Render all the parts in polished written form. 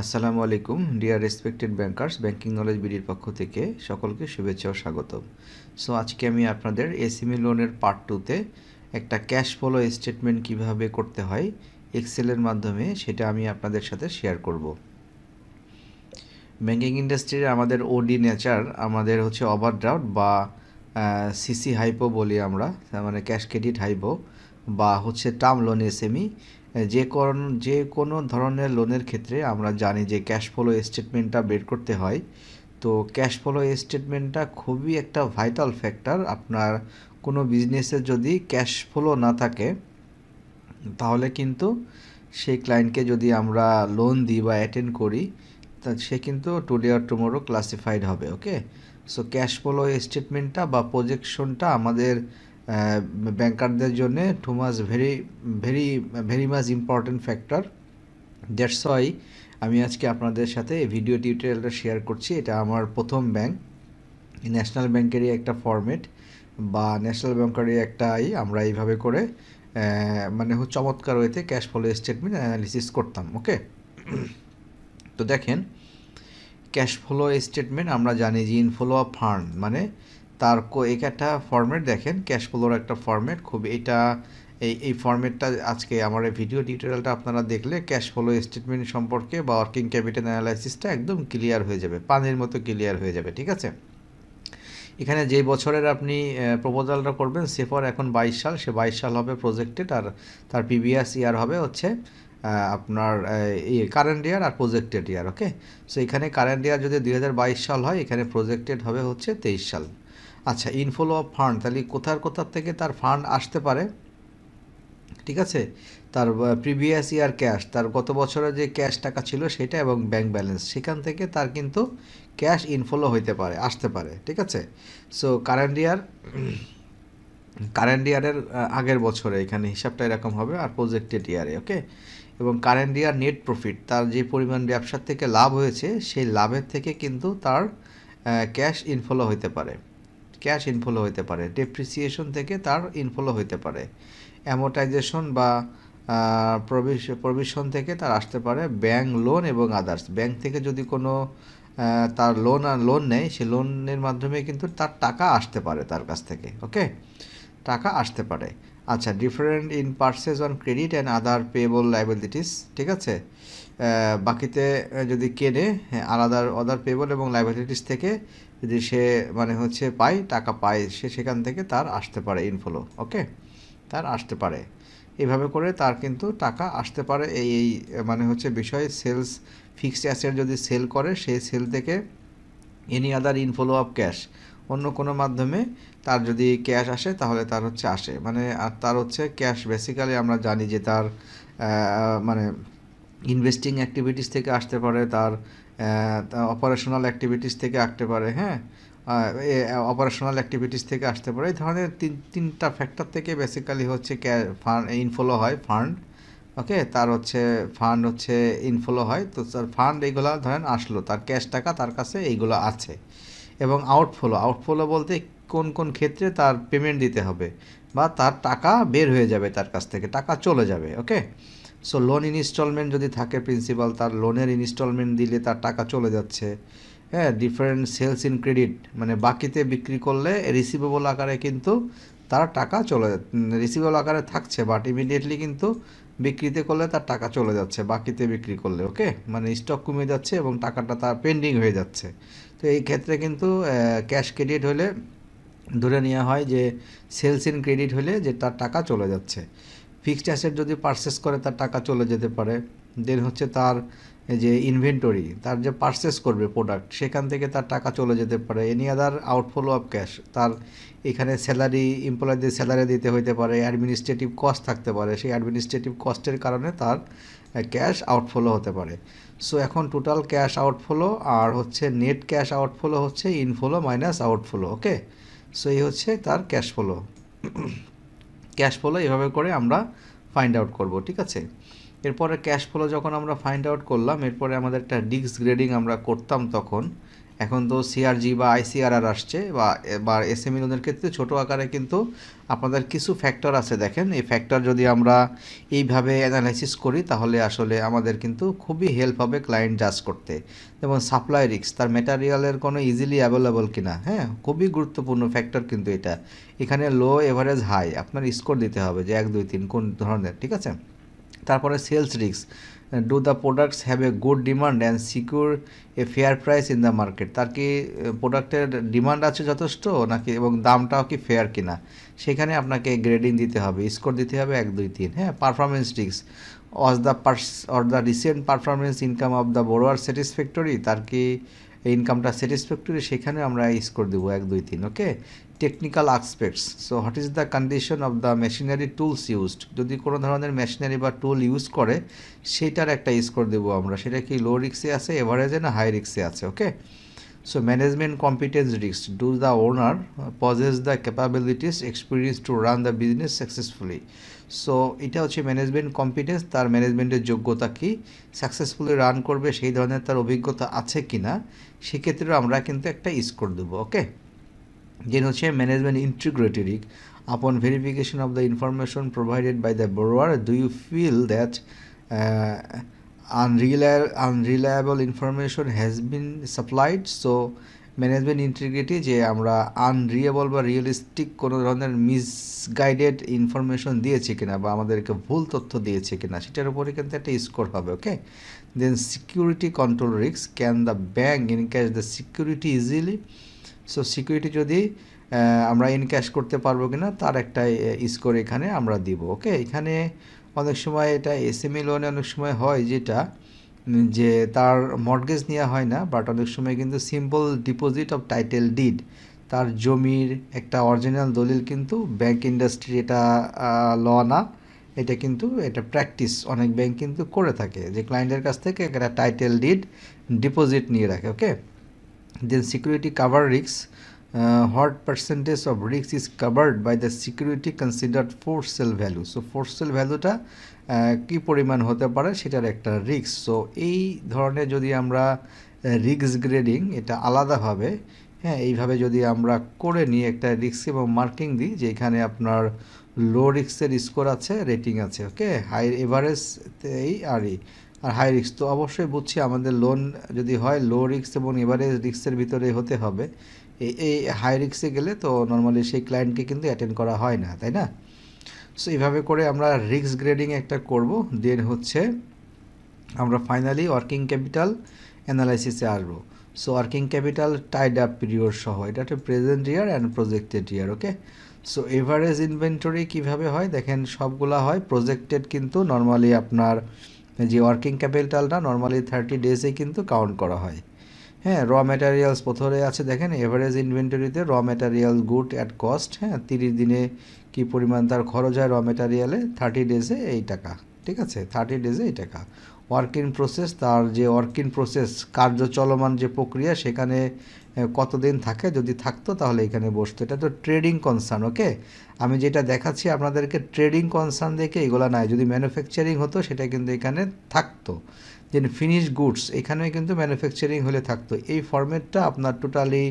আসসালামু আলাইকুম dear respected bankers, banking knowledge বিডির পক্ষ থেকে সকলকে শুভেচ্ছা ও স্বাগতম। সো আজকে আমি আপনাদের এসএমই লোনের পার্ট 2তে একটা ক্যাশ ফ্লো স্টেটমেন্ট কিভাবে করতে হয় এক্সেলের মাধ্যমে সেটা আমি আপনাদের সাথে শেয়ার করব। ব্যাংকিং ইন্ডাস্ট্রির আমাদের ওডি নেচার আমাদের হচ্ছে ওভারড্রাফট বা সিসি হাইপো বলি আমরা, মানে ক্যাশ ক্রেডিট হাইপো বা হচ্ছে টার্ম লোন এসএমই। যে কোনো ধরনের লোনের ক্ষেত্রে আমরা জানি যে ক্যাশ ফ্লো স্টেটমেন্টটা বের করতে হয়। তো ক্যাশ ফ্লো স্টেটমেন্টটা খুবই একটা ভাইটাল ফ্যাক্টর। আপনার কোনো বিজনেসের যদি ক্যাশ ফ্লো না থাকে তাহলে কিন্তু সেই ক্লায়েন্টকে যদি আমরা লোন দিই বা অ্যাটেন্ড করি তা সে কিন্তু টুডে আর টুমোরো ক্লাসিফাইড হবে। ওকে, সো ক্যাশ ফ্লো স্টেটমেন্টটা বা প্রজেকশনটা আমাদের ব্যাংকারদের জন্য too much very much important factor. That's why আমি আজকে আপনাদের সাথে ভিডিও টিউটোরিয়ালটা শেয়ার করছি। এটা আমার প্রথম ব্যাংক, ন্যাশনাল ব্যাংকেরই একটা ফরম্যাট বা ন্যাশনাল ব্যাংকেরই একটা আমরা এইভাবে করে মানে চমৎকার ওয়েতে ক্যাশ ফ্লো স্টেটমেন্ট অ্যানালিসিস করতাম। ওকে, তো দেখেন ক্যাশ ফ্লো স্টেটমেন্ট আমরা জানি যে ইনফ্লো অফ ফান্ড, মানে তার একটা ফরম্যাট দেখেন ক্যাশ ফ্লোর একটা ফরম্যাট খুব এটা এই ফরম্যাটটা আজকে আমার এই ভিডিও টিউটোরিয়ালটা আপনারা দেখলে ক্যাশ ফ্লো স্টেটমেন্ট সম্পর্কে বা ওয়ার্কিং ক্যাপিটাল অ্যানালাইসিসটা একদম ক্লিয়ার হয়ে যাবে, পানির মতো ক্লিয়ার হয়ে যাবে। ঠিক আছে, এখানে যেই বছরের আপনি প্রপোজালটা করবেন সেফর এখন 22 সাল, সে 22 সাল হবে প্রজেক্টেড, আর তার প্রিভিয়াস ইয়ার হবে হচ্ছে আপনার কারেন্ট ইয়ার আর প্রজেক্টেড ইয়ার। ওকে, সো এখানে কারেন্ট ইয়ার যদি 2022 সাল হয়, এখানে প্রজেক্টেড হবে হচ্ছে 23 সাল। আচ্ছা, ইনফ্লো অফ ফান্ড, তাহলে কোথার থেকে তার ফান্ড আসতে পারে। ঠিক আছে, তার প্রিভিয়াস ইয়ার ক্যাশ, তার গত বছরে যে ক্যাশ টাকা ছিল সেটা এবং ব্যাংক ব্যালেন্স, সেখান থেকে তার কিন্তু ক্যাশ ইনফ্লো হইতে পারে, আসতে পারে। ঠিক আছে, সো কারেন্ট ইয়ারের আগের বছরে এখানে হিসাবটা এরকম হবে, আর প্রজেক্টেড ইয়ারে। ওকে, এবং কারেন্ট ইয়ার নেট প্রফিট, তার যে পরিমাণ ব্যবসার থেকে লাভ হয়েছে সেই লাভের থেকে কিন্তু তার ক্যাশ ইনফ্লো হইতে পারে, ডেপ্রিসিয়েশন থেকে তার ইনফ্লো হইতে পারে, অ্যামোর্টাইজেশন বা প্রভিশন থেকে তার আসতে পারে, ব্যাংক লোন এবং আদার্স। ব্যাংক থেকে যদি কোনো তার লোন নেয়, সে লোনের মাধ্যমে কিন্তু তার টাকা আসতে পারে তার কাছ থেকে। ওকে, টাকা আসতে পারে। আচ্ছা, different in purchase on credit and other payable liabilities. ঠিক আছে, বাকিতে যদি কেনে আদার পেয়েবল এবং লাইবিলিটিস থেকে যদি সে মানে হচ্ছে টাকা পায়, সেখান থেকে তার আসতে পারে ইনফ্লো। ওকে, তার আসতে পারে, এভাবে করে তার কিন্তু টাকা আসতে পারে। এই মানে হচ্ছে বিষয়। সেলস, ফিক্সড অ্যাসেট যদি সেল করে, সেই সেল থেকে any other inflow of cash, অন্য কোনো মাধ্যমে তার যদি ক্যাশ আসে তাহলে তার হচ্ছে আসে, মানে আর তার হচ্ছে ক্যাশ বেসিক্যালি আমরা জানি যে তার মানে ইনভেস্টিং অ্যাক্টিভিটিস থেকে আসতে পারে, তার অপারেশনাল অ্যাক্টিভিটিস থেকে আসতে পারে। হ্যাঁ, অপারেশনাল অ্যাক্টিভিটিস থেকে আসতে পারে। এই ধরনের তিনটা ফ্যাক্টর থেকে বেসিক্যালি হচ্ছে ফান্ড ইনফ্লো হয়, ফান্ড। ওকে, তার হচ্ছে ফান্ড হচ্ছে ইনফ্লো হয়। তো তার ফান্ড এইগুলো ধরেন আসলো, তার ক্যাশ টাকা তার কাছে এইগুলো আছে। এবং আউটফ্লো বলতে কোন ক্ষেত্রে তার পেমেন্ট দিতে হবে বা তার টাকা বের হয়ে যাবে, তার কাছ থেকে টাকা চলে যাবে। ওকে, সো লোন ইনস্টলমেন্ট যদি থাকে প্রিন্সিপাল, তার লোনের ইনস্টলমেন্ট দিলে তার টাকা চলে যাচ্ছে। হ্যাঁ, ডিফারেন্ট সেলস ইন ক্রেডিট, মানে বাকিতে বিক্রি করলে রিসিভেবল আকারে কিন্তু তার টাকা রিসিভেবল আকারে থাকছে, বাট ইমিডিয়েটলি কিন্তু বিক্রিতে করলে তার টাকা চলে যাচ্ছে বাকিতে বিক্রি করলে। ওকে, মানে স্টক কমে যাচ্ছে এবং টাকাটা তার পেন্ডিং হয়ে যাচ্ছে। তো এই ক্ষেত্রে কিন্তু ক্যাশ ক্রেডিট হলে ধরে নেওয়া হয় যে সেলস ইন ক্রেডিট হলে যে তার টাকা চলে যাচ্ছে। ফিক্সড অ্যাসেট যদি পারচেস করে তার টাকা চলে যেতে পারে। দেন হচ্ছে তার যে ইনভেন্টরি, তার যে পারচেস করবে প্রোডাক্ট, সেখান থেকে তার টাকা চলে যেতে পারে। Any other outflow of cash, তার এখানে স্যালারি, এমপ্লয়ীদের স্যালারি দিতে হইতে পারে, অ্যাডমিনিস্ট্রেটিভ কস্ট থাকতে পারে, সেই অ্যাডমিনিস্ট্রেটিভ কস্টের কারণে তার ক্যাশ আউটফ্লো হতে পারে। সো এখন টোটাল ক্যাশ আউটফ্লো আর হচ্ছে নেট ক্যাশ আউটফ্লো হচ্ছে ইনফ্লো মাইনাস আউটফ্লো। ওকে, সো এই হচ্ছে তার ক্যাশ ফ্লো এভাবে করে আমরা ফাইন্ড আউট করব। ঠিক আছে, এরপরে ক্যাশ ফ্লো যখন আমরা ফাইন্ড আউট করলাম, এরপরে আমাদের একটা ডিস্ক গ্রেডিং আমরা করতাম তখন এখন তো সিআরজি বা আইসিআরআর আসছে, বা এসএমই লোনের ক্ষেত্রে ছোট আকারে কিন্তু আপনাদের কিছু ফ্যাক্টর আছে। দেখেন এই ফ্যাক্টর যদি আমরা এইভাবে অ্যানালাইসিস করি তাহলে আসলে আমাদের কিন্তু খুবই হেল্প হবে ক্লায়েন্ট জাজ করতে। যেমন সাপ্লাই রিস্ক, তার ম্যাটেরিয়ালের কোনো ইজিলি অ্যাভেলেবল কিনা, হ্যাঁ খুবই গুরুত্বপূর্ণ ফ্যাক্টর কিন্তু এটা। এখানে লো, এভারেজ, হাই আপনার স্কোর দিতে হবে যে 1 2 3 কোন ধরনের, ঠিক আছে। তারপরে sales risk, do the products have a good demand and secure a fair price in the market, তার কি প্রোডাক্টের ডিমান্ড আছে যথেষ্ট নাকি, এবং দামটাও কি ফেয়ার কিনা, সেখানে আপনাকে গ্রেডিং দিতে হবে, স্কোর দিতে হবে 1 2 3। হ্যাঁ, performance risk, or the recent performance income of the borrower satisfactory, তার কি ইনকামটা স্যাটিসফ্যাক্টরি, সেখানে আমরা স্কোর দেবো 1 2 3। Okay. Technical aspects, so what is the condition of the machinery tools used, যদি কোনো ধরনের মেশিনারি বা টুল ইউজ করে সেইটার একটা স্কোর দেবো আমরা, সেটা কি লো রিক্সে আছে, এভারেজে না হাই রিক্সে আছে। Okay. So management competence risk, do the owner possess the capabilities experience to run the business successfully. So এটা হচ্ছে ম্যানেজমেন্ট কম্পিটেন্স, তার ম্যানেজমেন্টের যোগ্যতা কি, সাকসেসফুলি রান করবে সেই ধরনের তার অভিজ্ঞতা আছে কি না, সেক্ষেত্রেও আমরা কিন্তু একটা স্কোর দেবো। ওকে। যেন হচ্ছে management integrity risk, upon verification of the information provided by the borrower do you feel that unreliable information has been supplied. So management integrity, যে আমরা আনরিয়েবল বা রিয়েলিস্টিক কোনো ধরনের মিসগাইডেড ইনফরমেশন দিয়েছি কিনা বা আমাদেরকে ভুল তথ্য দিয়েছে কিনা, সেটার উপরে কিন্তু একটা স্কোর হবে। Okay. Then security control risk, can the bank encash the security easily, so security যদি আমরা ইনক্যাশ করতে পারবো কিনা তার একটা স্কোর এখানে আমরা দিব। ওকে। এখানে অনেক সময় এটা এসএমই লোনে অনেক সময় হয় যেটা যে তার মর্টগেজ নেওয়া হয় না, বাট অনেক সময় কিন্তু simple deposit of title did, তার জমির একটা অরিজিনাল দলিল কিন্তু ব্যাংক ইন্ডাস্ট্রি, এটা ল না, এটা কিন্তু এটা প্র্যাকটিস অনেক ব্যাংক কিন্তু করে থাকে, যে ক্লায়েন্টের কাছ থেকে একটা টাইটেল ডিড ডিপোজিট নিয়ে রাখে। Okay. Then security cover risk, what percentage of risk is covered by the security considered for sale value, so for sale ভ্যালুটা কি পরিমাণ হতে পারে সেটার একটা রিস্ক। সো এই ধরনের যদি আমরা রিস্ক গ্রেডিং এটা আলাদাভাবে, হ্যাঁ এইভাবে যদি আমরা করে নিই একটা রিস্ক এবং মার্কিং দিই যে এখানে আপনার লো রিস্কের স্কোর আছে, রেটিং আছে। ওকে। হাই এভারেজ এই আর হাই রিস্ক, তো অবশ্যই বুঝছি আমাদের লোন যদি হয় লো রিস্ক এবং এভারেজ রিস্কের ভিতরে হতে হবে। এই হাই রিস্কে গেলে তো নর্মালি সেই ক্লায়েন্টকে কিন্তু অ্যাটেন্ড করা হয় না, তাই না। সো এইভাবে করে আমরা রিস্ক গ্রেডিং একটা করব। দেন হচ্ছে আমরা ফাইনালি ওয়ার্কিং ক্যাপিটাল অ্যানালাইসিসে আসবো। So working capital Tide up period সহ, এটা হচ্ছে present year and projected year. Okay. So average inventory কীভাবে হয় দেখেন, সবগুলা হয় প্রজেক্টেড, কিন্তু নর্মালি আপনার যে ওয়ার্কিং ক্যাপিটালটা নর্মালি 30 ডেজে কিন্তু কাউন্ট করা হয়। হ্যাঁ, র ম্যাটেরিয়ালস প্রথমে আছে দেখেন এভারেজ ইনভেন্টরিতে র ম্যাটেরিয়াল গুড অ্যাট কস্ট, হ্যাঁ 30 দিনে কি পরিমাণ তার খরচ হয় র ম্যাটেরিয়ালে, 30 ডেজে এই টাকা, ঠিক আছে 30 ডেজে এই টাকা। ওয়ার্ক ইন প্রসেস, তার যে ওয়ার্ক ইন প্রসেস কার্য চলমান যে প্রক্রিয়া সেখানে কতদিন থাকে, যদি থাকতো তাহলে এখানে বসতো। এটা তো ট্রেডিং কনসার্ন। ওকে। আমি যেটা দেখাচ্ছি আপনাদেরকে ট্রেডিং কনসার্ন দেখে এগুলো নাই, যদি ম্যানুফ্যাকচারিং হতো সেটা কিন্তু এখানে থাকতো। দেন ফিনিশ গুডস, এখানে কিন্তু ম্যানুফ্যাকচারিং হলে থাকতো। এই ফরম্যাটটা আপনার টোটালি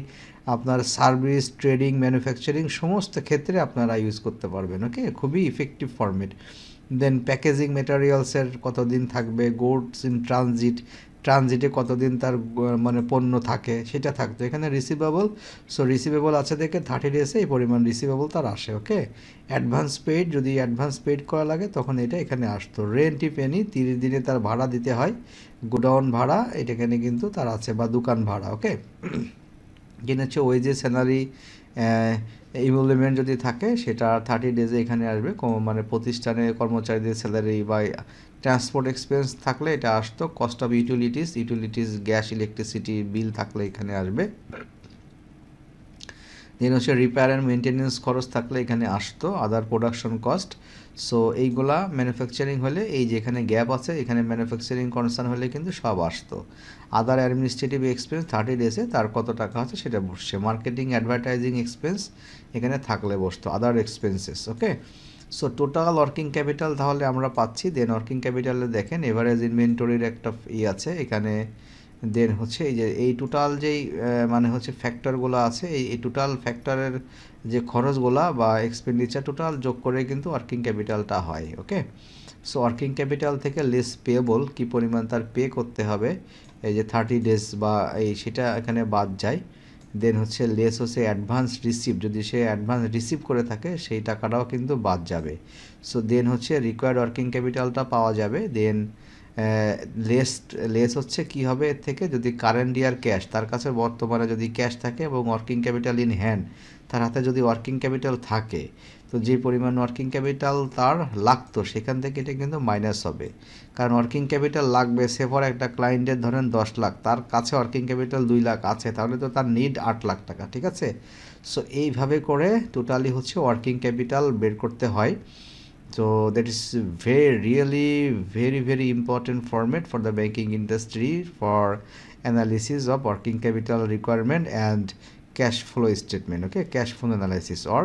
আপনার সার্ভিস, ট্রেডিং, ম্যানুফ্যাকচারিং সমস্ত ক্ষেত্রে আপনারা ইউজ করতে পারবেন। ওকে, খুবই ইফেক্টিভ ফরম্যাট। দেন প্যাকেজিং মেটেরিয়ালসের কতদিন থাকবে, গুডস ইন ট্রানজিটে কতদিন তার মানে পণ্য থাকে সেটা থাকতো। এখানে রিসিভেবল, সো রিসিভেবল আছে দেখে 30 ডেজে এই পরিমাণ রিসিভেবল তার আসে। ওকে। অ্যাডভান্স পেইড, যদি অ্যাডভান্স পেইড করা লাগে তখন এটা এখানে আসতো। রেন্ট ইফ এনি, 30 দিনে তার ভাড়া দিতে হয়, গোডাউন ভাড়া এটা এখানে কিন্তু তার আছে, বা দোকান ভাড়া। ওকে। যেটা হচ্ছে ওয়েজে স্যালারি ইমপ্লিমেন্ট যদি থাকে সেটা 30 ডেজে এখানে আসবে, মানে প্রতিষ্ঠানে কর্মচারীদের স্যালারি বা ট্রান্সপোর্ট এক্সপেন্স থাকলে এটা আসতো। Cost of utilities gas electricity bill থাকলে এখানে আসবে। দেন হচ্ছে রিপেয়ার অ্যান্ড মেনটেন্যান্স খরচ থাকলে এখানে আসতো, আদার প্রোডাকশন কস্ট। সো এইগুলা ম্যানুফ্যাকচারিং হলে এই যে এখানে গ্যাপ আছে, এখানে ম্যানুফ্যাকচারিং কনসার্ন হলে কিন্তু সব আসতো। আদার অ্যাডমিনিস্ট্রেটিভ এক্সপেন্স 30 ডেজে তার কত টাকা আছে সেটা বসছে। মার্কেটিং অ্যাডভার্টাইজিং এক্সপেন্স এখানে থাকলে বসতো, আদার এক্সপেন্সেস। ওকে। সো টোটাল ওয়ার্কিং ক্যাপিটাল তাহলে আমরা পাচ্ছি। দেন ওয়ার্কিং ক্যাপিটালে দেখেন এভারেজ ইনভেন্টরির একটা আছে এখানে, দেন হচ্ছে এই যে এই টোটাল যেই মানে হচ্ছে ফ্যাক্টরগুলো আছে, এই টোটাল ফ্যাক্টরের যে খরচগুলা বা এক্সপেন্ডিচার টোটাল যোগ করে কিন্তু ওয়ার্কিং ক্যাপিটালটা হয়। ওকে, সো ওয়ার্কিং ক্যাপিটাল থেকে লেস পেয়েবল কী পরিমাণ তার পে করতে হবে, এই যে 30 ডেজ বা এই সেটা এখানে বাদ যায়। দেন হচ্ছে লেস হচ্ছে অ্যাডভান্স রিসিভ, যদি সে অ্যাডভান্স রিসিভ করে থাকে সেই টাকাটাও কিন্তু বাদ যাবে। সো দেন হচ্ছে রিকোয়ার্ড ওয়ার্কিং ক্যাপিটালটা পাওয়া যাবে। দেন লেস হচ্ছে কি হবে এর থেকে, যদি কারেন্ট ইয়ার ক্যাশ, তার কাছে বর্তমানে যদি ক্যাশ থাকে এবং ওয়ার্কিং ক্যাপিটাল ইন হ্যান্ড, তার হাতে যদি ওয়ার্কিং ক্যাপিটাল থাকে, তো যে পরিমাণ ওয়ার্কিং ক্যাপিটাল তার লাগতো সেখান থেকে এটা কিন্তু মাইনাস হবে। কারণ ওয়ার্কিং ক্যাপিটাল লাগবে, সে ফর একটা ক্লায়েন্টের ধরেন 10 লাখ, তার কাছে ওয়ার্কিং ক্যাপিটাল 2 লাখ আছে, তাহলে তো তার নিড 8 লাখ টাকা, ঠিক আছে। সো এইভাবে করে টোটালি হচ্ছে ওয়ার্কিং ক্যাপিটাল বের করতে হয়। So that is very important format for the banking industry for analysis of working capital requirement and cash flow statement. Okay, cash flow analysis or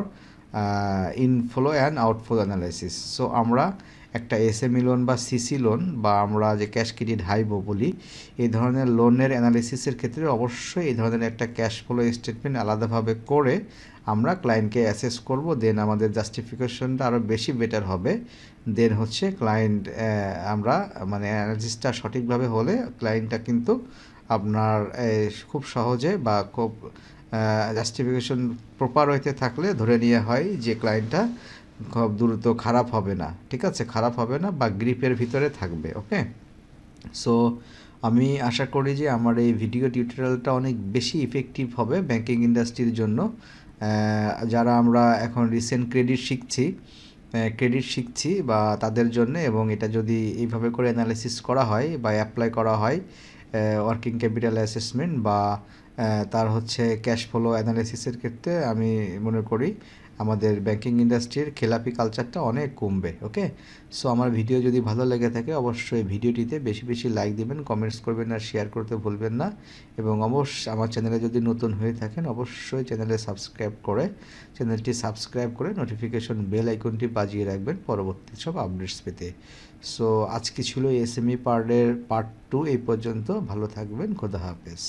inflow and outflow analysis. So আমরা একটা SME loan বা CC loan বা আমরা যে cash credit হাইবো বলি, এই ধরনের লোনের অ্যানালিসিসের ক্ষেত্রে অবশ্যই এই ধরনের একটা ক্যাশ ফ্লো স্টেটমেন্ট আলাদাভাবে করে আমরা ক্লায়েন্টকে অ্যাসেস করব। দেন আমাদের জাস্টিফিকেশনটা আরও বেশি বেটার হবে। দেন হচ্ছে ক্লায়েন্ট আমরা মানে অ্যানালিসিসটা সঠিকভাবে হলে ক্লায়েন্টটা কিন্তু আপনার খুব সহজে বা খুব জাস্টিফিকেশন প্রপার হইতে থাকলে ধরে নেওয়া হয় যে ক্লায়েন্টটা খুব দ্রুত খারাপ হবে না, ঠিক আছে, খারাপ হবে না বা গ্রিপের ভিতরে থাকবে। ওকে, সো আমি আশা করি যে আমার এই ভিডিও টিউটোরিয়ালটা অনেক বেশি ইফেক্টিভ হবে ব্যাংকিং ইন্ডাস্ট্রির জন্য। যারা আমরা এখন রিসেন্ট ক্রেডিট শিখছি বা তাদের জন্য, এবং এটা যদি এইভাবে করে অ্যানালিসিস করা হয় বা অ্যাপ্লাই করা হয় ওয়ার্কিং ক্যাপিটাল অ্যাসেসমেন্ট বা তার হচ্ছে ক্যাশ ফ্লো অ্যানালিসিসের ক্ষেত্রে, আমি মনে করি আমাদের ব্যাংকিং ইন্ডাস্ট্রির খেলাপি কালচারটা অনেক কমবে। ওকে, সো আমার ভিডিও যদি ভালো লেগে থাকে অবশ্যই ভিডিওটিতে বেশি বেশি লাইক দিবেন, কমেন্টস করবেন আর শেয়ার করতে ভুলবেন না। এবং অবশ্যই আমার চ্যানেলে যদি নতুন হয়ে থাকেন অবশ্যই চ্যানেলটি সাবস্ক্রাইব করে নোটিফিকেশন বেল আইকনটি বাজিয়ে রাখবেন পরবর্তী সব আপডেটস পেতে। সো আজকে ছিল এসএমই পার্ট 2 এই পর্যন্ত। ভালো থাকবেন, খোদা হাফেজ।